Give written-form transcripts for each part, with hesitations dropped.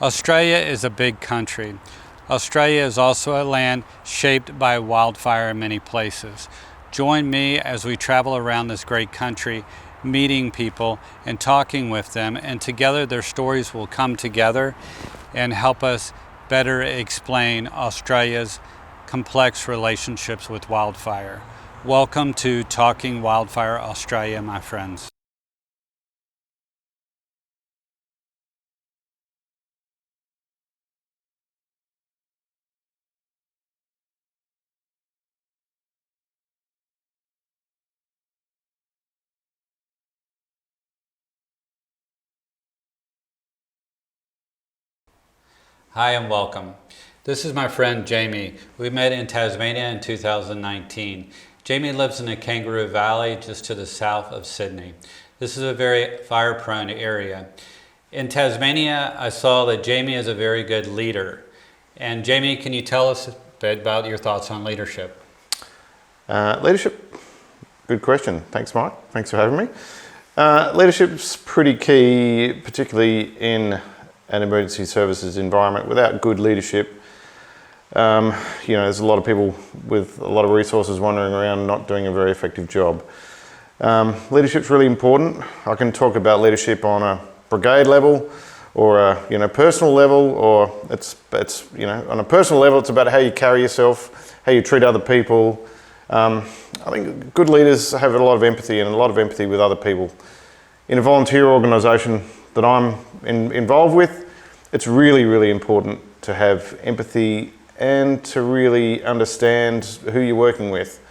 Australia is a big country. Australia is also a land shaped by wildfire in many places. Join me as we travel around this great country, meeting people and talking with them, and together their stories will come together and help us better explain Australia's complex relationships with wildfire. Welcome to Talking Wildfire Australia, my friends. Hi and welcome. This is my friend Jamie. We met in Tasmania in 2019. Jamie lives in the Kangaroo Valley just to the south of Sydney. This is a very fire-prone area. In Tasmania, I saw that Jamie is a very good leader. And Jamie, can you tell us a bit about your thoughts on leadership? Leadership, good question. Thanks, Mike. Thanks for having me. Leadership's pretty key, particularly in an emergency services environment. Without good leadership, there's a lot of people with a lot of resources wandering around not doing a very effective job. Leadership's really important. I can talk about leadership on a brigade level or a personal level, or it's on a personal level it's about how you carry yourself, how you treat other people. I think good leaders have a lot of empathy and a lot of empathy with other people. In a volunteer organisation that I'm involved with, it's really, really important to have empathy and to really understand who you're working with.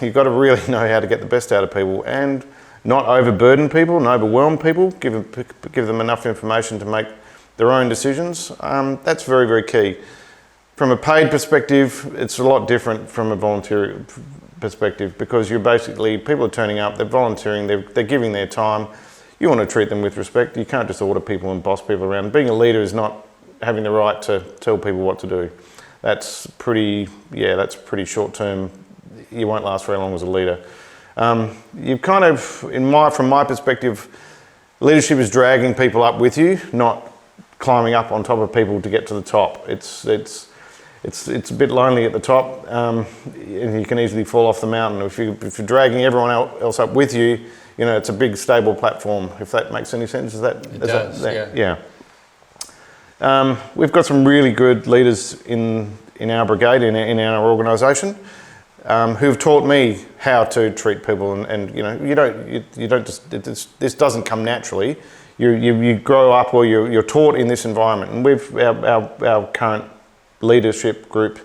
You've got to really know how to get the best out of people and not overburden people and overwhelm people, give them enough information to make their own decisions. That's very, very key. From a paid perspective, it's a lot different from a volunteer perspective, because people are turning up, they're volunteering, they're giving their time. You want to treat them with respect. You can't just order people and boss people around. Being a leader is not having the right to tell people what to do. That's pretty short term. You won't last very long as a leader. From my perspective, leadership is dragging people up with you, not climbing up on top of people to get to the top. It's a bit lonely at the top, and you can easily fall off the mountain. If you're dragging everyone else up with you, it's a big stable platform, if that makes any sense. It does. Yeah. We've got some really good leaders in our brigade, in our organisation, who've taught me how to treat people, and this doesn't come naturally. You grow up, or you're taught in this environment, and our current leadership group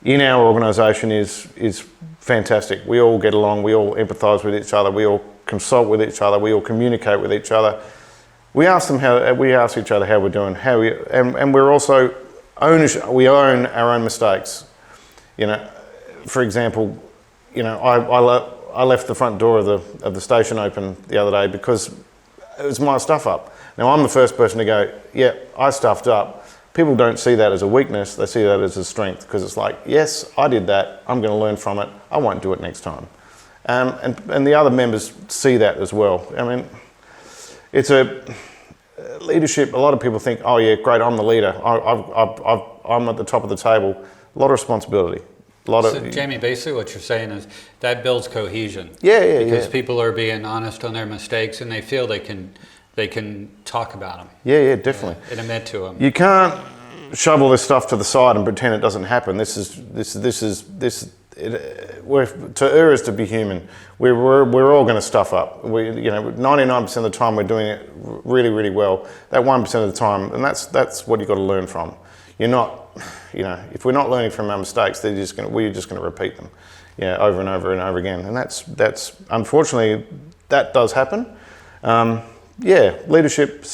in our organisation is fantastic. We all get along, we all empathise with each other, we all consult with each other, we all communicate with each other. We ask each other how we're doing, and we're also we own our own mistakes. For example, I left the front door of the station open the other day because it was my stuff up. Now I'm the first person to go, yeah, I stuffed up. People don't see that as a weakness, they see that as a strength, because it's like, yes, I did that, I'm going to learn from it, I won't do it next time. And the other members see that as well. I mean, it's a leadership. A lot of people think, oh yeah, great, I'm the leader, I'm at the top of the table. A lot of responsibility. So Jamie, basically what you're saying is that builds cohesion. Because people are being honest on their mistakes, and they feel they can talk about them. Yeah, definitely. And admit to them. You can't shovel this stuff to the side and pretend it doesn't happen. To err is to be human. We're all going to stuff up. 99% of the time we're doing it really, really well. That 1% of the time, and that's what you've got to learn from. You're not, if we're not learning from our mistakes, we're just going to repeat them, over and over and over again. And that's unfortunately that does happen. Leadership,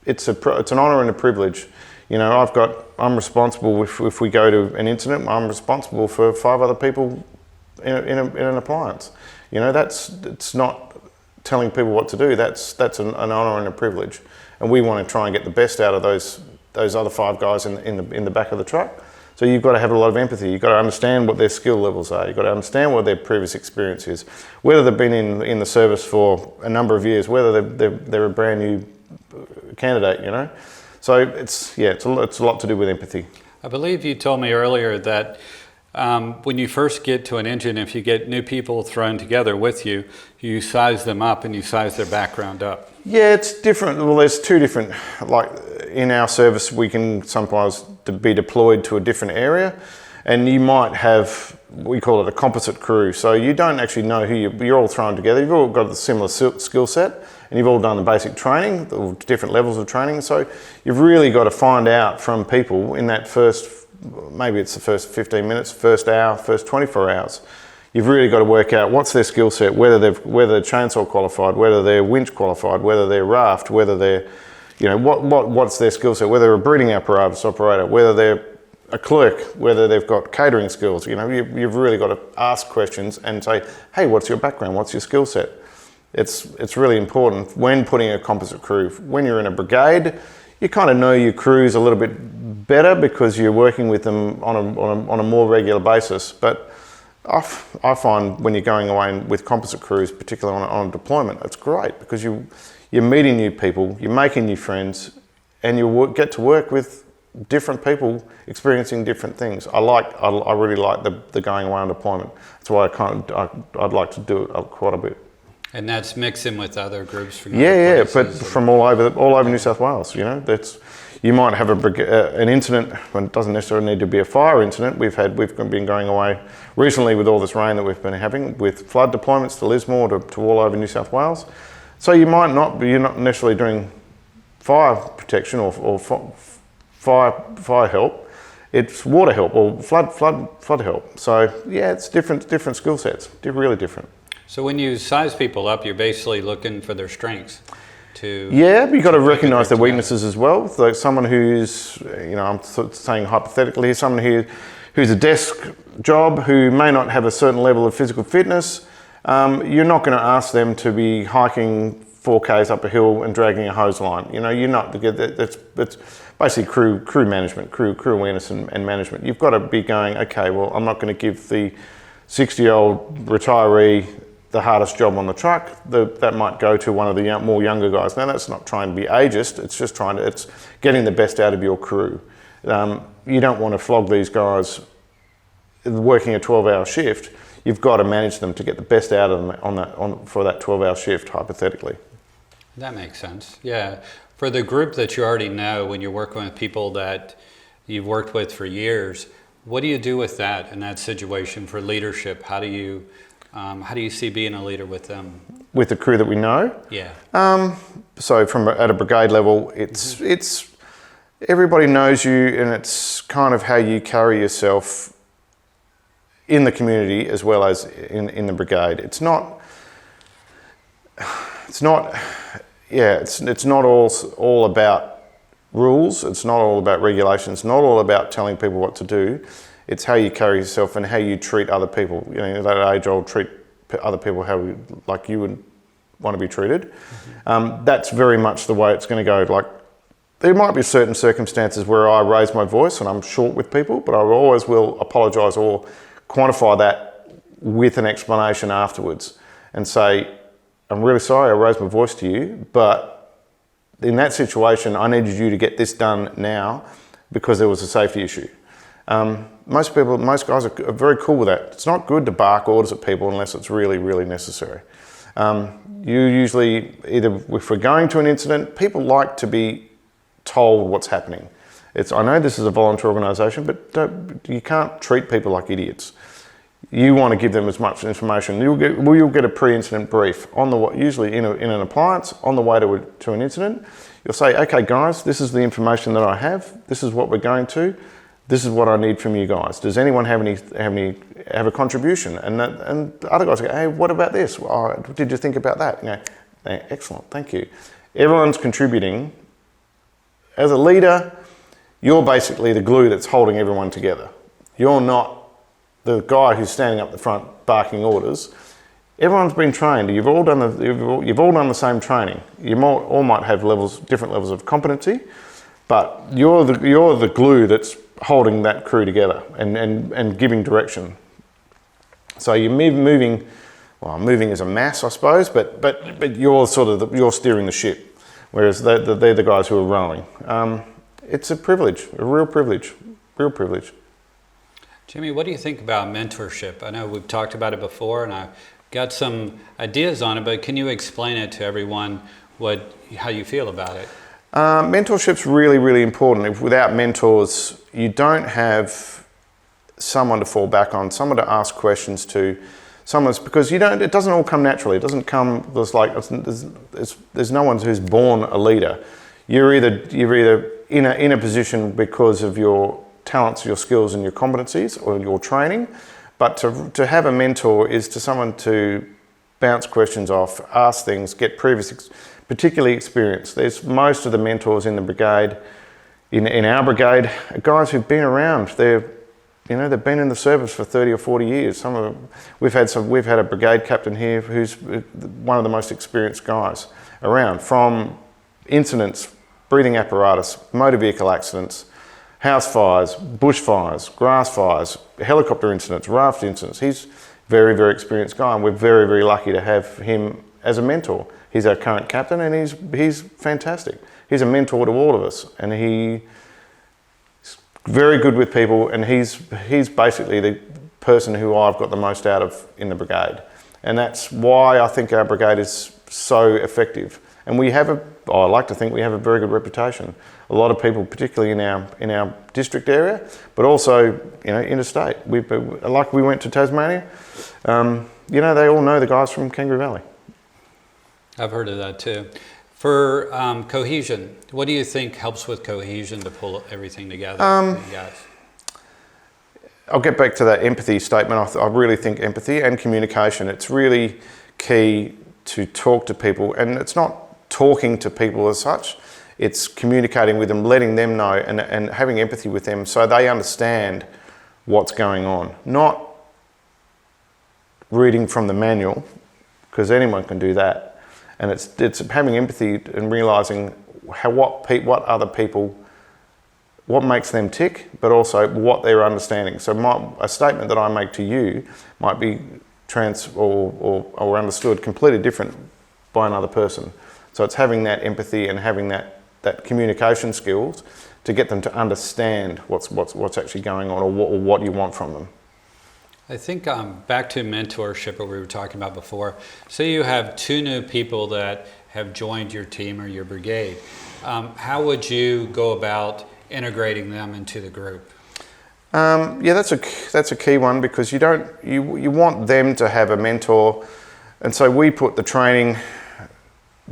it's an honour and a privilege. I'm responsible if we go to an incident. I'm responsible for 5 other people in an appliance. It's not telling people what to do. That's an honour and a privilege, and we want to try and get the best out of those other 5 guys in the back of the truck. So you've got to have a lot of empathy. You've got to understand what their skill levels are. You've got to understand what their previous experience is, whether they've been in the service for a number of years, whether they're a brand new candidate, you know. So it's a lot to do with empathy. I believe you told me earlier that when you first get to an engine, if you get new people thrown together with you, you size them up and you size their background up. Yeah, it's different. Well, there's two different, like in our service, we can sometimes be deployed to a different area, and you might have, we call it a composite crew. So you don't actually know who you're all thrown together. You've all got a similar skill set, and you've all done the basic training, the different levels of training. So you've really got to find out from people in that first, maybe it's the first 15 minutes, first hour, first 24 hours. You've really got to work out what's their skill set, whether they're chainsaw qualified, whether they're winch qualified, whether they're raft, whether they're, you know, what's their skill set, whether they're a breeding apparatus operator, whether they're a clerk, whether they've got catering skills. You know, you've really got to ask questions and say, hey, what's your background? What's your skill set? It's really important when putting a composite crew. When you're in a brigade, you kind of know your crews a little bit better because you're working with them on a more regular basis. But I find when you're going away with composite crews, particularly on a deployment, it's great because you're meeting new people, you're making new friends, and you get to work with different people experiencing different things. I really like the going away on deployment. That's why I'd like to do it quite a bit. And that's mixing with other groups from but from all over New South Wales. You know, you might have an incident, and it doesn't necessarily need to be a fire incident. We've been going away recently with all this rain that we've been having with flood deployments to Lismore to all over New South Wales. So you're not necessarily doing fire protection or fire help. It's water help or flood help. So yeah, it's different skill sets. They're really different. So when you size people up, you're basically looking for their strengths. But you've got to recognise their weaknesses as well. So someone who's, you know, I'm saying hypothetically here, someone who's a desk job who may not have a certain level of physical fitness, you're not going to ask them to be hiking 4Ks up a hill and dragging a hose line. You know, you're not. It's basically crew management, crew awareness and management. You've got to be going, okay, well, I'm not going to give the 60-year-old retiree the hardest job on the truck. That might go to one of the more younger guys. Now, that's not trying to be ageist. It's just it's getting the best out of your crew. You don't want to flog these guys working a 12-hour shift. You've got to manage them to get the best out of them for that 12-hour shift, hypothetically. That makes sense. Yeah. For the group that you already know, when you're working with people that you've worked with for years, what do you do with that in that situation for leadership? How do you see being a leader with them? With the crew that we know? Yeah. So at a brigade level, it's everybody knows you, and it's kind of how you carry yourself in the community as well as in the brigade. It's not all about rules. It's not all about regulations. It's not all about telling people what to do. It's how you carry yourself and how you treat other people. You know, that age-old treat other people like you would want to be treated. Mm-hmm. That's very much the way it's going to go. Like, there might be certain circumstances where I raise my voice and I'm short with people, but I always will apologise or quantify that with an explanation afterwards and say, I'm really sorry I raised my voice to you, but in that situation, I needed you to get this done now because there was a safety issue. Most guys are very cool with that. It's not good to bark orders at people unless it's really, really necessary. You usually, either if we're going to an incident, people like to be told what's happening. I know this is a volunteer organisation, but you can't treat people like idiots. You want to give them as much information. You'll get a pre-incident brief usually in an appliance on the way to an incident. You'll say, okay guys, this is the information that I have. This is what we're going to. This is what I need from you guys. Does anyone have a contribution? And the other guys go, hey, what about this? Did you think about that? You know, excellent, thank you. Everyone's contributing. As a leader, you're basically the glue that's holding everyone together. You're not the guy who's standing up the front barking orders. Everyone's been trained. You've all done the same training. You all might have different levels of competency, but you're the glue that's holding that crew together and giving direction. So you're moving as a mass, I suppose, but you're you're steering the ship. whereas they're the guys who are rowing. It's a privilege, a real privilege, real privilege. Jimmy, what do you think about mentorship? I know we've talked about it before, and I've got some ideas on it, but can you explain it to everyone how you feel about it? Mentorship's really, really important. Without mentors, you don't have someone to fall back on, someone to ask questions to, because it doesn't all come naturally. It doesn't come, there's no one who's born a leader. You're either in a position because of your talents, your skills and your competencies or your training, but to have a mentor is to someone to bounce questions off, ask things, get particularly experience. There's most of the mentors in the brigade, in our brigade, are guys who've been around. They've been in the service for 30 or 40 years. We've had a brigade captain here who's one of the most experienced guys around, from incidents, breathing apparatus, motor vehicle accidents, house fires, bush fires, grass fires, helicopter incidents, raft incidents. He's a very, very experienced guy, and we're very, very lucky to have him as a mentor. He's our current captain, and he's fantastic. He's a mentor to all of us, and he's very good with people, and he's basically the person who I've got the most out of in the brigade. And that's why I think our brigade is so effective. And I like to think we have a very good reputation. A lot of people, particularly in our district area, but also interstate. We went to Tasmania. They all know the guys from Kangaroo Valley. I've heard of that too. For cohesion, what do you think helps with cohesion to pull everything together? Guys? I'll get back to that empathy statement. I really think empathy and communication. It's really key to talk to people, and it's not talking to people as such. It's communicating with them, letting them know, and having empathy with them so they understand what's going on. Not reading from the manual, because anyone can do that. And it's having empathy and realising what other people, what makes them tick, but also what they're understanding. So a statement that I make to you might be or understood completely different by another person. So it's having that empathy and having that communication skills to get them to understand what's actually going on, or what you want from them. I think back to mentorship, what we were talking about before. Say you have 2 new people that have joined your team or your brigade. How would you go about integrating them into the group? That's a key one, because you want them to have a mentor, and so we put the training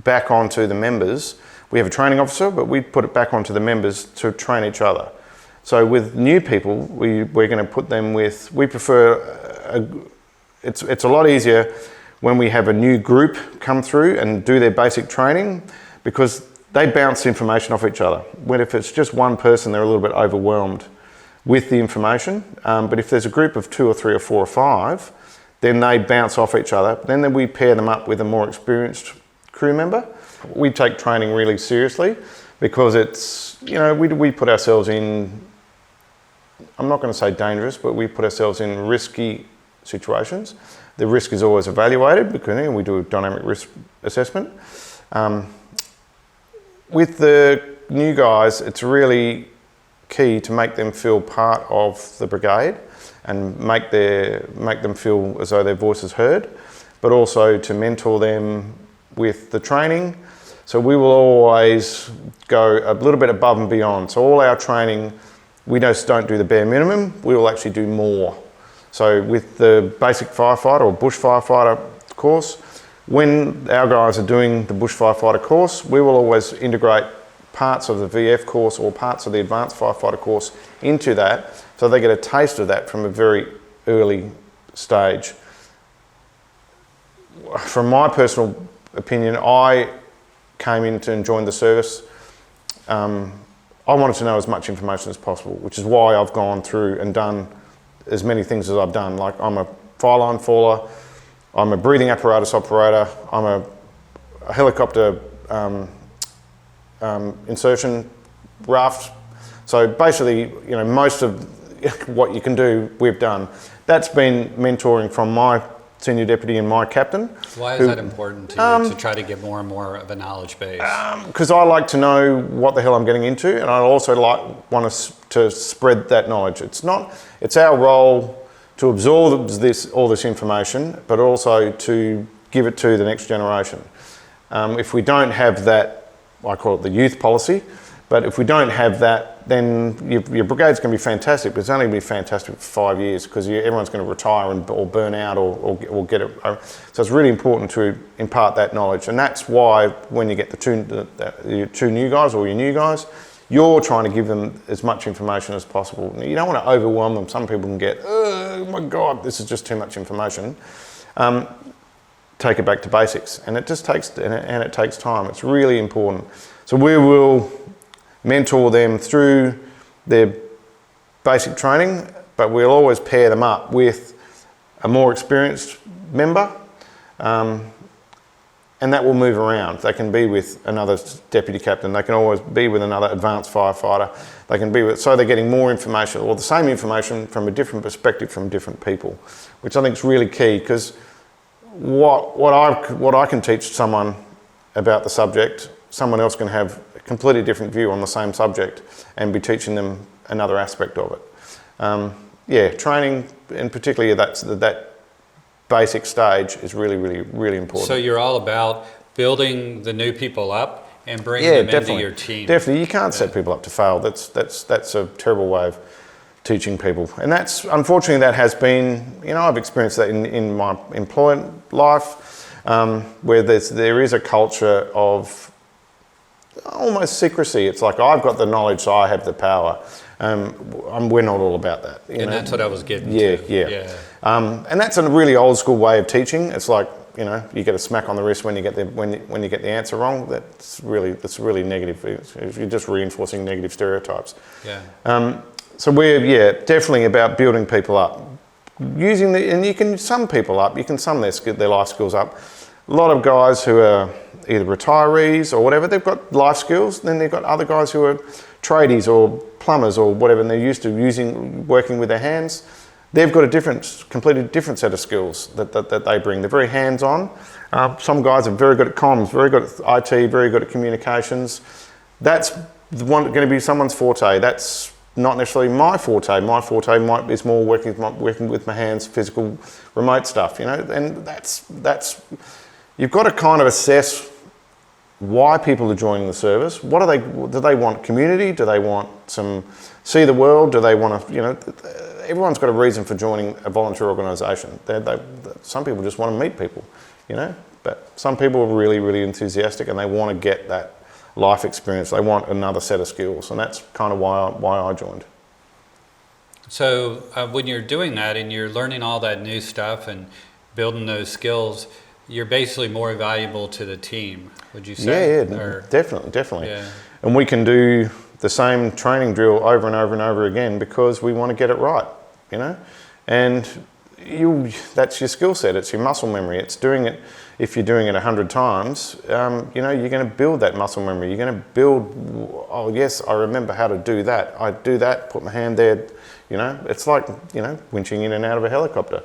back onto the members. We have a training officer, but we put it back onto the members to train each other. So with new people, we're going to put them with, we prefer, it's a lot easier when we have a new group come through and do their basic training, because they bounce information off each other. When if it's just one person, they're a little bit overwhelmed with the information. But if there's a group of 2 or 3 or 4 or 5, then they bounce off each other. Then we pair them up with a more experienced crew member. We take training really seriously, because it's, we put ourselves in, I'm not going to say dangerous, but we put ourselves in risky situations. The risk is always evaluated, because we do a dynamic risk assessment. With the new guys, it's really key to make them feel part of the brigade and make them feel as though their voice is heard, but also to mentor them with the training. So we will always go a little bit above and beyond. So all our training, we just don't do the bare minimum, we will actually do more. So with the basic firefighter or bush firefighter course, when our guys are doing the bush firefighter course, we will always integrate parts of the VF course or parts of the advanced firefighter course into that, so they get a taste of that from a very early stage. From my personal opinion, I came in and joined the service. I wanted to know as much information as possible, which is why I've gone through and done as many things as I've done. Like, I'm a fire line faller, I'm a breathing apparatus operator, I'm a helicopter insertion raft. So basically, most of what you can do, we've done. That's been mentoring from my senior deputy and my captain. Why is that important to you, to try to get more and more of a knowledge base? Because I like to know what the hell I'm getting into, and I also want to spread that knowledge. It's our role to absorb all this information, but also to give it to the next generation. If we don't have that, I call it the youth policy, but if we don't have that, then your brigade's going to be fantastic, but it's only going to be fantastic for 5 years because everyone's going to retire or burn out or get it. So it's really important to impart that knowledge, and that's why when you get your two new guys or your new guys, you're trying to give them as much information as possible. You don't want to overwhelm them. Some people can get, oh my God, this is just too much information. Take it back to basics, and it just takes time. It's really important. So we will mentor them through their basic training, but we'll always pair them up with a more experienced member, and that will move around. They can be with another deputy captain. They can always be with another advanced firefighter. They can be with, so they're getting more information or the same information from a different perspective from different people, which I think is really key, because what I can teach someone about the subject, someone else can have a completely different view on the same subject and be teaching them another aspect of it. Training, and particularly that basic stage, is really, really, really important. So you're all about building the new people up and bringing them into your team. Definitely, you can't set people up to fail. That's a terrible way of teaching people, and that's, unfortunately, that has been, I've experienced that in my employment life, where there is a culture of almost secrecy. It's like, I've got the knowledge, so I have the power. We're not all about that. That's what I was getting to. Yeah. And that's a really old school way of teaching. It's like, you get a smack on the wrist when you get the answer wrong. That's really negative. You're just reinforcing negative stereotypes. Yeah. So we're definitely about building people up, and you can sum people up. You can sum their life skills up. A lot of guys who are either retirees or whatever, they've got life skills. Then they've got other guys who are tradies or plumbers or whatever, and they're used to working with their hands. They've got a completely different set of skills that they bring. They're very hands-on. Some guys are very good at comms, very good at IT, very good at communications. That's going to be someone's forte. That's not necessarily my forte. My forte is more working with my hands, physical, remote stuff. And that's you've got to kind of assess why people are joining the service. Do they want community? Do they want see the world? Do they want to, everyone's got a reason for joining a volunteer organisation. Some people just want to meet people, but some people are really, really enthusiastic and they want to get that life experience. They want another set of skills, and that's kind of why I joined. So when you're doing that and you're learning all that new stuff and building those skills, you're basically more valuable to the team, would you say? Yeah, definitely. Yeah. And we can do the same training drill over and over and over again because we want to get it right, and that's your skill set. It's your muscle memory. It's doing it. If you're doing it 100 times, you're going to build that muscle memory. You're going to build, oh yes, I remember how to do that. I do that, put my hand there. It's like, winching in and out of a helicopter.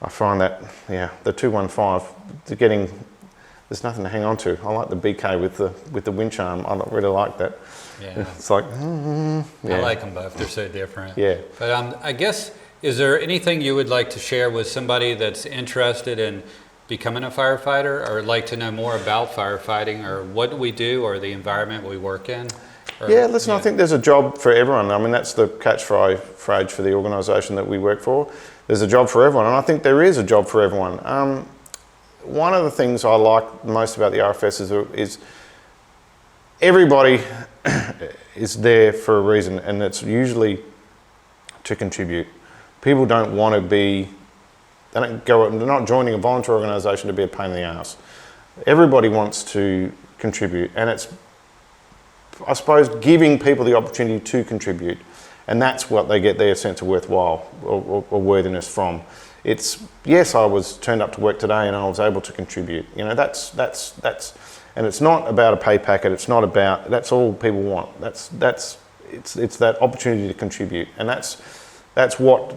I find that, the 215, there's nothing to hang on to. I like the BK with the winch arm. I don't really like that. Yeah. It's like, I like them both. They're so different. Yeah. But I guess, is there anything you would like to share with somebody that's interested in becoming a firefighter, or like to know more about firefighting, or what we do, or the environment we work in? I think there's a job for everyone. I mean, that's the catchphrase for the organisation that we work for. There's a job for everyone, and I think there is a job for everyone. One of the things I like most about the RFS is everybody is there for a reason, and it's usually to contribute. People don't want to be. They're not joining a volunteer organisation to be a pain in the ass. Everybody wants to contribute, and it's, I suppose, giving people the opportunity to contribute, and that's what they get their sense of worthwhile or worthiness from. It's, yes, I was turned up to work today and I was able to contribute. That's, and it's not about a pay packet. It's not about, that's all people want. It's that opportunity to contribute, and that's what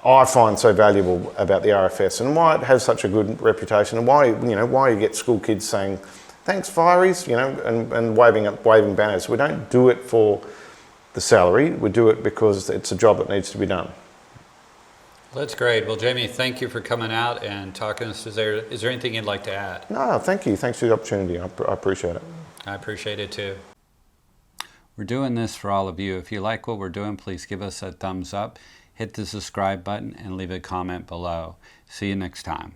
I find so valuable about the RFS and why it has such a good reputation, and why you get school kids saying, "Thanks, fireys," and waving banners. We don't do it for the salary. We do it because it's a job that needs to be done. That's great. Well, Jamie, thank you for coming out and talking to us. Is there anything you'd like to add? No, thank you. Thanks for the opportunity. I appreciate it. I appreciate it too. We're doing this for all of you. If you like what we're doing, please give us a thumbs up, hit the subscribe button, and leave a comment below. See you next time.